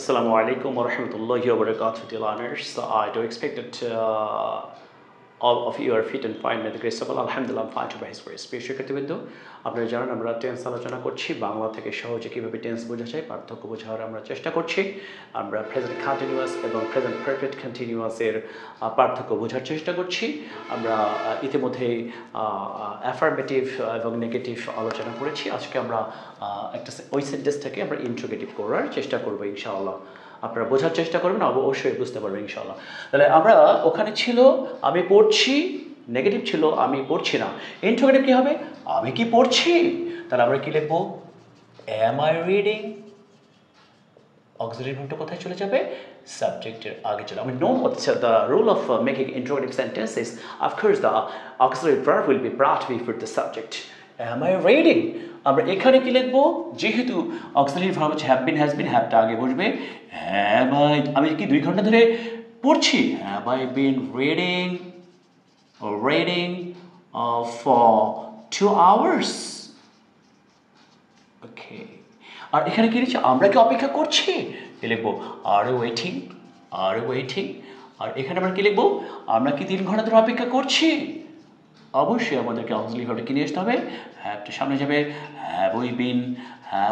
Assalamu alaikum wa rahmatullahi wa barakatuh, dear learners. So I do expect that all of you are fit and fine by the grace of Allah. Alhamdulillah, I'm fine to by His grace. প্রিয় শিক্ষার্থীবৃন্দ, আপনারা জানেন আমরা tense আলোচনা করছি। বাংলা থেকে সহজে কিভাবে টেন্স বোঝা যায় পার্থক্য বোঝার আমরা চেষ্টা করছি। আমরা প্রেজেন্ট কন্টিনিউয়াস এবং প্রেজেন্ট পারফেক্ট কন্টিনিউয়াস এর পার্থক্য বোঝার চেষ্টা করছি। আমরা ইতিমধ্যে অ্যাফার্মেটিভ এবং নেগেটিভ আলোচনা করেছি। আজকে আমরা একটা ওই সেন্টেন্সটাকে আমরা ইন্ট্রোগেটিভ করার চেষ্টা করব ইনশাআল্লাহ। আপনারা বোঝার চেষ্টা করবেন, অবশ্যই বুঝতে পারবেন ইনশাআল্লাহ। তাহলে আমরা ওখানে ছিল আমি পড়ছি, নেগেটিভ ছিল আমি পড়ছি না। ইন্ট্রোগেটিভ কি হবে? আমি কি পড়ছি? তাহলে আমরা কি লিখবো? Am I reading? অক্সিলারি ভার্বটা কোথায় চলে যাবে? সাবজেক্টের আগে চলে। I know what's the rule of making interrogative sentences. Of course, the auxiliary verb will be brought before the subject. Am I reading? আমরা এখানে কি লিখবো? যেহেতু অক্সিলারি ভার্ব হচ্ছে হ্যাভ বিন, হ্যাজ বিন, হ্যাভটা আগে বসবে। হ্যাভ আই, আমি কি 2 ঘন্টা ধরে পড়ছি? Have I been reading for 2 hours? Okay. আর এখানে কি লিখছি? আমরা কি অপেক্ষা করছি? কি লিখবো? আর ওয়েটিং, আর ওয়েটিং। আর এখানে আমরা কি লিখবো? আমরা কি 3 ঘন্টা ধরে অপেক্ষা করছি? অবশ্যই আমাদেরকে অক্সিলারি ভার্বটা কি নিয়ে আসতে হবে? হ্যাভটা সামনে যাবে। Have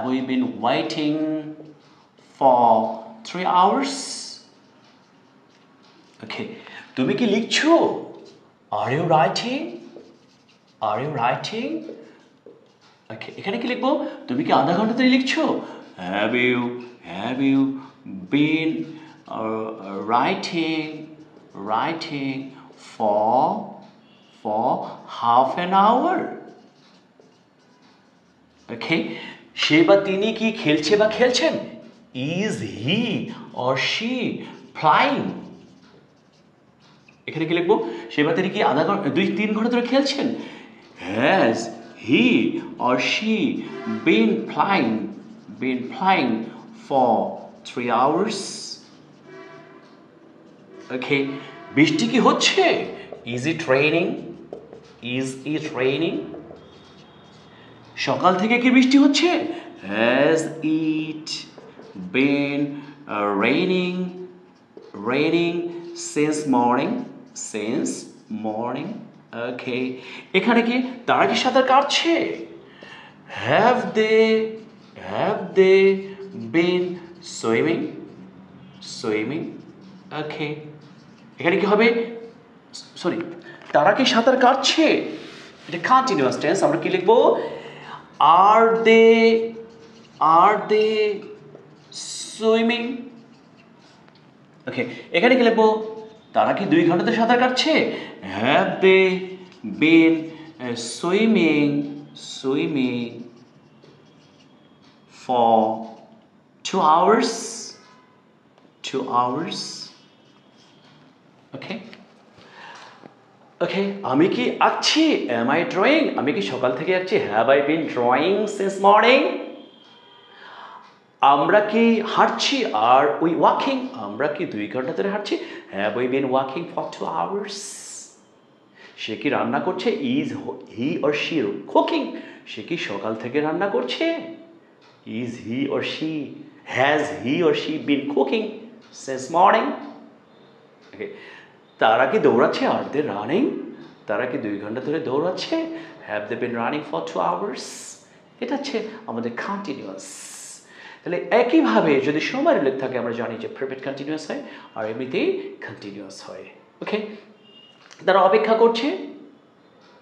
we been waiting for 3 hours? ওকে, তুমি কি লিখছো? Are you writing? Are you writing? ওকে, এখানে কি লিখবো? তুমি কি আধা ঘন্টা ধরে লিখছো? Have you been writing for half an hour? ওকে, সে বা তিনি কি খেলছে বা খেলছেন? Is he or she playing? এখানে কি লিখবো? সে বা তিনি কি আধা ঘন্টা 2-3 ঘন্টা ধরে খেলছেন? Has he or she been playing for 3 hours? ওকে, বৃষ্টি কি হচ্ছে? Is it raining? সকাল থেকে কি বৃষ্টি হচ্ছে? Has it been raining since morning? Okay. এখানে কি তারা কি সাঁতার কাটছে? Have they been swimming? Okay. এখানে কি হবে? সরি, তারা কি সাঁতার কাটছে? এটা কন্টিনিউয়াস টেন্স। আমরা কি লিখবো? আর দে সুইমিং? ওকে, এখানে কি লিখবো? তারা কি 2 ঘন্টা ধরে সাঁতার কাটছে? Have they been swimming for 2 hours? Okay, আমি কি আঁকছি? Am I drawing? আমি কি সকাল থেকে আঁকছি? Have I been drawing since morning? আমরা কি হাঁটছি? Are we walking? আমরা কি 2 ঘন্টা ধরে হাঁটছি? Have we been walking for 2 hours? সে কি রান্না করছে? Is he or she cooking? সে কি সকাল থেকে রান্না করছে? Has he or she been cooking since morning? ওকে, তারা কি দৌড়াচ্ছে? Are they running? তারা কি 2 ঘন্টা ধরে দৌড়াচ্ছে? Have they been running for 2 hours? এটা হচ্ছে আমাদের কন্টিনিউয়াস। তাহলে একইভাবে যদি সময়ের উল্লেখ থাকে আমরা জানি যে পারফেক্ট কন্টিনিউয়াস হয় আর এমনিতেই কন্টিনিউয়াস হয়। ওকে, তারা অপেক্ষা করছে।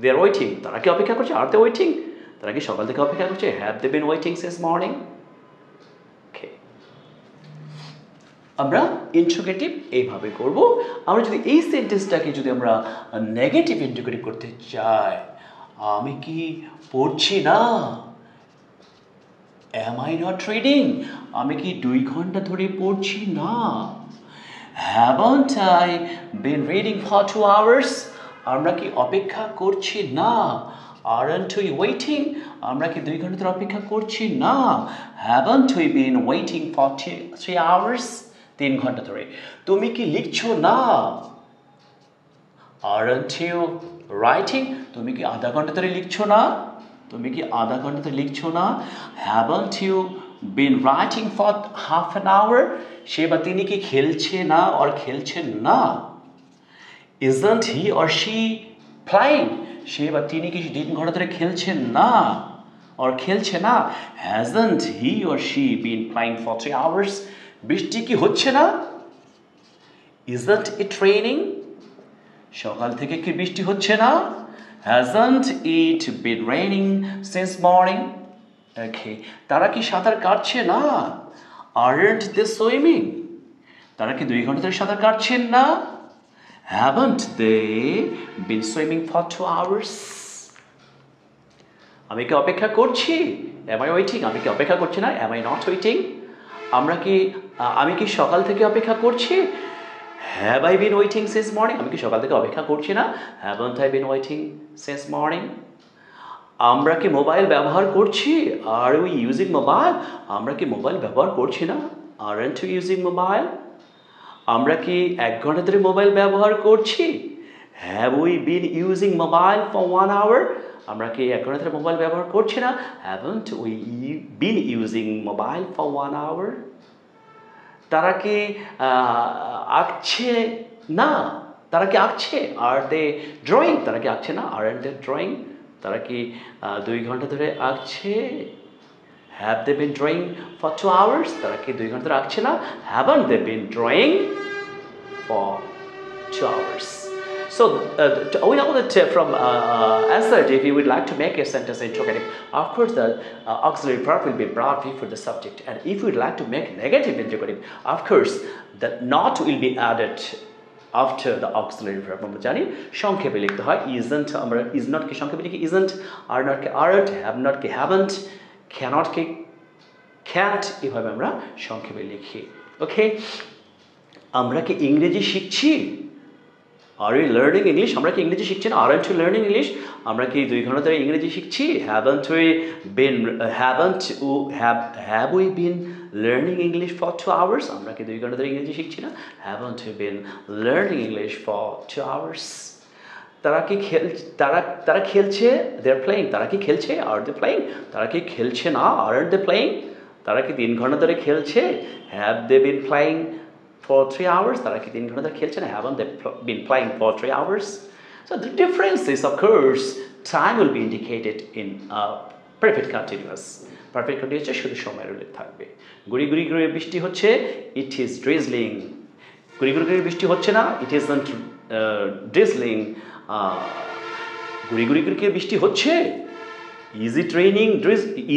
They are waiting. তারা কি অপেক্ষা করছে? Are they waiting? তারা কি সকাল থেকে অপেক্ষা করছে? Have they been waiting since morning? আমরা ইন্ট্রোগেটিভ এইভাবে করব। আমরা যদি এই সেন্টেন্সটাকে যদি আমরা নেগেটিভ ইন্ট্রোগেটিভ করতে চাই, আমি কি পড়ছি না? Am I not reading? আমি কি 2 ঘন্টা ধরে পড়ছি না? Haven't I been reading for 2 hours? আমরা কি অপেক্ষা করছি না? Aren't we waiting? আমরা কি 2 ঘন্টা ধরে অপেক্ষা করছি না? Haven't we been waiting for 3 hours? 3 ঘন্টা ধরে। তুমি কি লিখছো না? Aren't you writing? তুমি কি আধা ঘন্টা ধরে লিখছো না? তুমি কি আধা ঘন্টা ধরে লিখছো না? Haven't you been writing for half an hour সে বা তিনি কি খেলছে না আর খেলছেন না isn't he or she playing সে বা তিনি কি 3 ঘন্টা ধরে খেলছেন না আর খেলছে না hasn't he or she been playing for 3 hours বৃষ্টি কি হচ্ছে না isn't it raining সকাল থেকে কি বৃষ্টি হচ্ছে না hasn't it been raining since morning okay তারা কি সাঁতার কাটছে না aren't they swimming তারা কি 2 ঘন্টা ধরে সাঁতার কাটছেন না haven't they been swimming for 2 hours আমি কি অপেক্ষা করছি am I waiting আমি কি অপেক্ষা করছি না am I not waiting আমি কি সকাল থেকে অপেক্ষা করছি have I been waiting since morning আমি কি সকাল থেকে অপেক্ষা করছি না haven't I been waiting since morning আমরা কি মোবাইল ব্যবহার করছি are we using mobile আমরা কি মোবাইল ব্যবহার করছি না aren't we using mobile আমরা কি 1 ঘন্টা ধরে মোবাইল ব্যবহার করছি have we been using mobile for 1 hour আমরা কি 1 ঘন্টা ধরে মোবাইল ব্যবহার করছি না haven't we been using mobile for 1 hour তারা কি আঁকছে না তারা কি আঁকছে are they drawing তারা কি আঁকছে না aren't they drawing তারা কি 2 ঘন্টা ধরে আঁকছে have they been drawing for 2 hours তারা কি 2 ঘন্টা ধরে আঁকছে না haven't they been drawing for 2 hours so we know that from answer if you would like to make a sentence interrogative of course the auxiliary verb will be brought before the subject and if you would like to make negative interrogative of course the not will be added after the auxiliary verb আমরা জানি সংক্ষেপে লিখতে হয় isn't আমরা is not কে সংক্ষেপে লিখি isn't are not K aren't have not K haven't cannot K can't এভাবে আমরা সংক্ষেপে লিখি ওকে আমরা কি ইংরেজি শিখছি are we learning english আমরা কি ইংরেজি শিখছি না aren't we learning english আমরা কি 2 ঘন্টা ধরে ইংরেজি শিখছি haven't we been have we been learning english for 2 hours আমরা কি 2 ঘন্টা ধরে ইংরেজি শিখছি না haven't we been learning english for 2 hours তারা কি তারা খেলছে they are playing তারা কি খেলছে are they playing তারা কি খেলছে না aren't they playing তারা কি 3 ঘন্টা ধরে খেলছে have they been playing for 3 hours তারা কি 3 ঘন্টা ধরে খেলছে না haven't they been playing for 3 hours so the difference is of course time will be indicated in perfect continuous perfect continuous শুধু সময়ের উল্লেখ থাকবে গুড়ি গুড়ি করে বৃষ্টি হচ্ছে it is drizzling গুড়ি গুড়ি করে বৃষ্টি হচ্ছে না it isn't drizzling গুড়ি গুড়ি করে বৃষ্টি হচ্ছে is it raining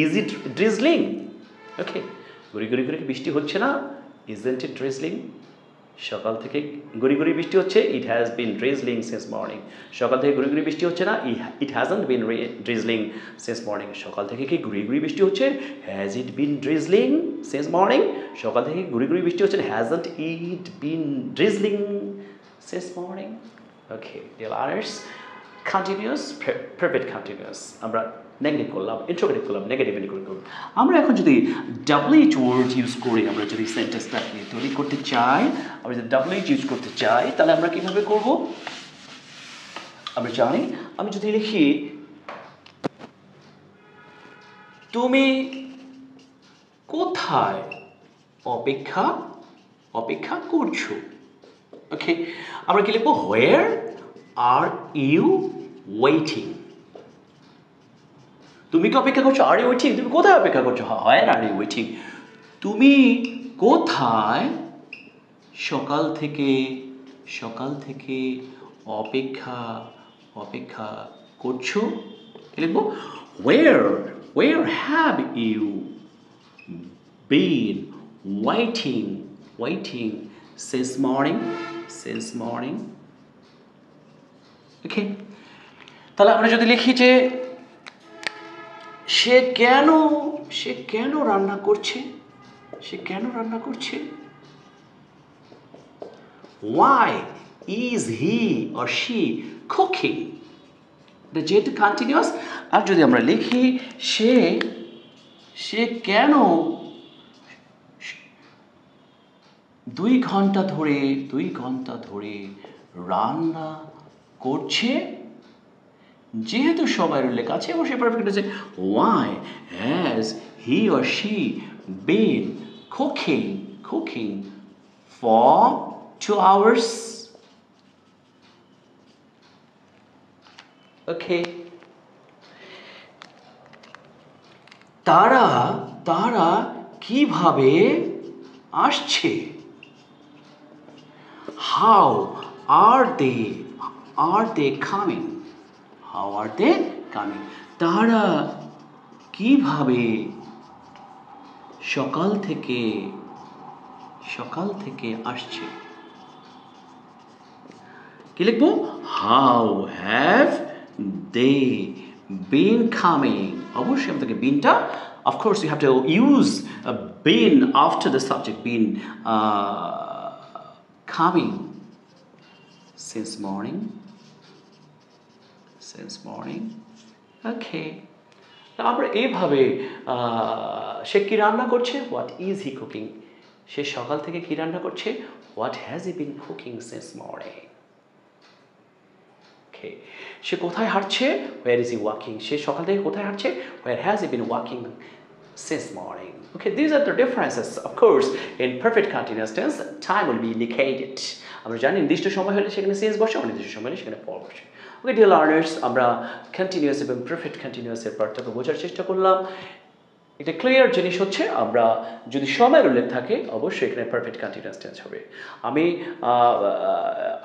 is it drizzling okay গুড়ি গুড়ি করে বৃষ্টি হচ্ছে না isn't it drizzling সকাল থেকে গুড়ি গুড়ি বৃষ্টি হচ্ছে it has been drizzling since morning সকাল থেকে গুড়ি গুড়ি বৃষ্টি হচ্ছে না it hasn't been drizzling since morning সকাল থেকে কি গুড়ি গুড়ি বৃষ্টি হচ্ছে has it been drizzling since morning সকাল থেকে গুড়ি গুড়ি বৃষ্টি হচ্ছে hasn't it been drizzling since morning okay dear learners continuous perfect continuous আমরা নেগেটিভ করলাম ইন্ট্রোগেটিভ করলাম নেগেটিভ ইন্ট্রোগেটিভ করলাম আমরা এখন যদি WH ওয়ার্ড ইউজ করি আমরা যদি সেন্টেন্সটাকে তৈরি করতে চাই আমরা যদি WH ইউজ করতে চাই তাহলে আমরা কিভাবে করব আমরা জানি আমি যদি লিখি তুমি কোথায় অপেক্ষা করছো ওকে আমরা কি লিখবো where are you waiting তুমি কি অপেক্ষা করছো আর ইউ ওয়েটিং তুমি কোথায় অপেক্ষা করছো হয় আর ইউ ওয়েটিং তুমি কোথায় সকাল থেকে অপেক্ষা করছো লিখবো where have you been waiting since morning ওকে তাহলে আমরা যদি লিখি যে সে কেন রান্না করছে why is he or she cooking the যেহেতু কন্টিনিউয়াস আর যদি আমরা লিখি সে কেন 2 ঘন্টা ধরে রান্না করছে যেহেতু সময়ের উল্লেখ আছে এবং সে পারফেক্ট আছে why has he or she been cooking for 2 hours? Okay. তারা কিভাবে আসছে? How are they coming? How are they coming? তারা কিভাবে সকাল থেকে আসছে? কি লিখবো? How have they been coming? অবশ্যই আমাদেরকে beanটা, of course you have to use a been after the subject, been coming since morning. Okay. আমরা এইভাবে সে কি রান্না করছে? What is he cooking? সে সকাল থেকে কি রান্না করছে? What has he been cooking since morning? Okay. সে কোথায় হাঁটছে? Where is he walking? সে সকাল থেকে কোথায় হাঁটছে? Where has he been walking since morning? Okay, these are the differences. Of course, in perfect continuous tense, time will be indicated. আমরা জানি নির্দিষ্ট সময় হলে সেখানে since বসে, অনির্দিষ্ট সময় হলে সেখানে for বসে। Okay, dear learners, আমরা continuous এবং perfect continuous এর পার্থক্য বোঝার চেষ্টা করলাম। এটা ক্লিয়ার জিনিস হচ্ছে আমরা যদি সময়ের উল্লেখ থাকে অবশ্যই এখানে পারফেক্ট কন্টিনিউয়াস টেন্স হবে। আমি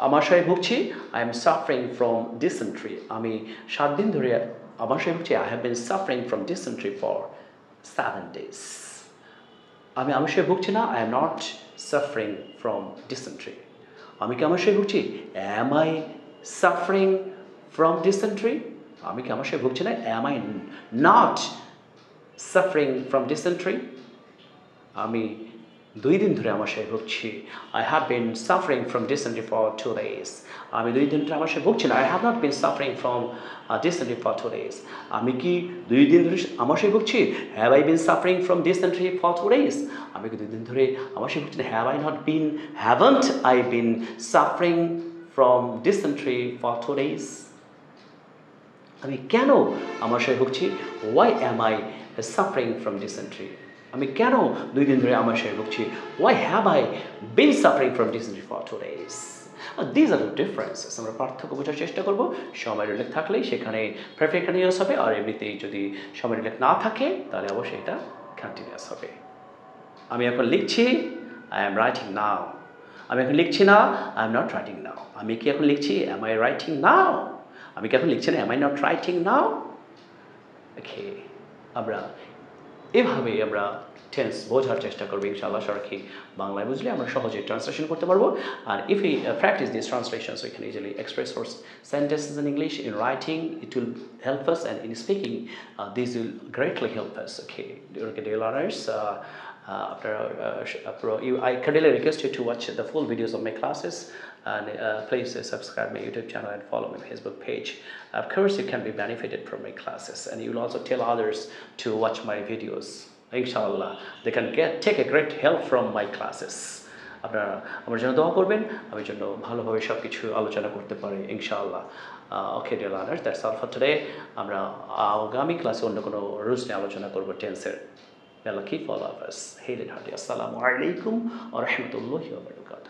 আমাশয়ে ভুগছি, I am suffering from dysentery. আমি 7 দিন ধরে আমাশয়ে ভুগছি, I have been suffering from dysentery for 7 days। আমি আমাশয়ে ভুগছি না, I am not suffering from dysentery. আমি কি আমাশয়ে ভুগছি? Am I suffering from dysentery? আমি কি আমাশয়ে ভুগছি না? Am I not suffering from dysentery? আমি 2 দিন ধরে আমাশয়ে ভুগছি। I have been suffering from dysentery for 2 days. আমি 2 দিন ধরে আমাশয়ে ভুগছি না। I have not been suffering from dysentery for 2 days. আমি কি 2 দিন ধরে আমাশয়ে ভুগছি? Have I been suffering from dysentery for 2 days? আমি কি 2 দিন ধরে আমাশয়ে ভুগছি না? Haven't I been suffering from dysentery for 2 days? আমি কেন আমাশয়ে ভুগছি? Why am I suffering from dysentery? আমি কেন 2 দিন ধরে আমাশয়ে ভুগছি? Why have I been suffering from dysentery for 2 days? These are the differences. আমরা পার্থক্য বোঝার চেষ্টা করব। সময়ের উল্লেখ থাকলেই সেখানে পারফেক্ট কন্টিনিউয়াস হবে, আর এমনিতেই যদি সময়ের উল্লেখ না থাকে তাহলে অবশ্যই এটা কন্টিনিউয়াস হবে। আমি এখন লিখছি, I am writing now. আমি এখন লিখছি না, I am not writing now. আমি কি এখন লিখছি? Am I writing now? আমি কি এখন লিখছি না? Am I not writing now? Okay. আমরা এভাবে আমরা টেন্স বোঝার চেষ্টা করব ইনশাআল্লাহ। সরাসরি বাংলায় বুঝলে আমরা সহজে ট্রান্সলেশন করতে পারবো। আর if we practice these translations, we can easily express our sentences in English. In writing, it will help us, and in speaking, this will greatly help us. Okay, dear learners, I kindly request you to watch the full videos of my classes, and please subscribe my YouTube channel and follow my Facebook page. Of course, you can be benefited from my classes, and you will also tell others to watch my videos. Inshallah, they can take a great help from my classes. আপনারা আমার জন্য দোয়া করবেন, আমি যেন ভালোভাবে সব কিছু আলোচনা করতে পারি ইনশাআল্লাহ। Okay dear learners, that's all for today. আমরা আগামী ক্লাসে অন্য কোনো রুলস নিয়ে আলোচনা করব টেন্সের। May Allah keep all of us. Hail and hearty. Assalamu alaikum wa rahmatullahi wa barakatuh.